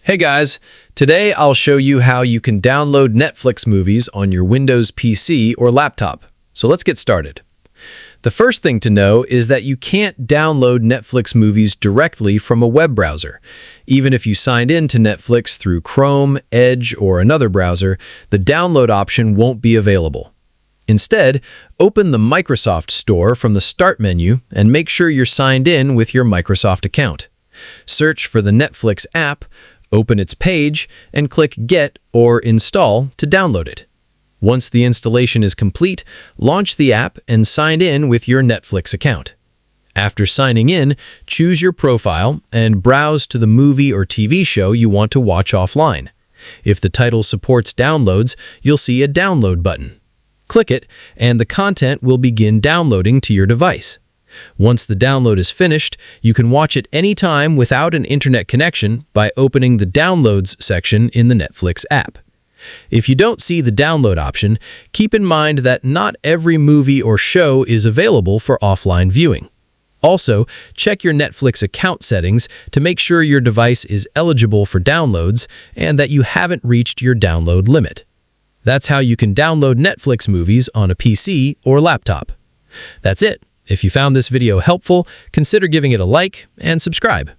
Hey guys, today I'll show you how you can download Netflix movies on your Windows PC or laptop. So let's get started. The first thing to know is that you can't download Netflix movies directly from a web browser. Even if you signed in to Netflix through Chrome, Edge, or another browser, the download option won't be available. Instead, open the Microsoft Store from the Start menu and make sure you're signed in with your Microsoft account. Search for the Netflix app, open its page, and click Get or Install to download it. Once the installation is complete, launch the app and sign in with your Netflix account. After signing in, choose your profile and browse to the movie or TV show you want to watch offline. If the title supports downloads, you'll see a download button. Click it, and the content will begin downloading to your device. Once the download is finished, you can watch it anytime without an internet connection by opening the Downloads section in the Netflix app. If you don't see the download option, keep in mind that not every movie or show is available for offline viewing. Also, check your Netflix account settings to make sure your device is eligible for downloads and that you haven't reached your download limit. That's how you can download Netflix movies on a PC or laptop. That's it. If you found this video helpful, consider giving it a like and subscribe.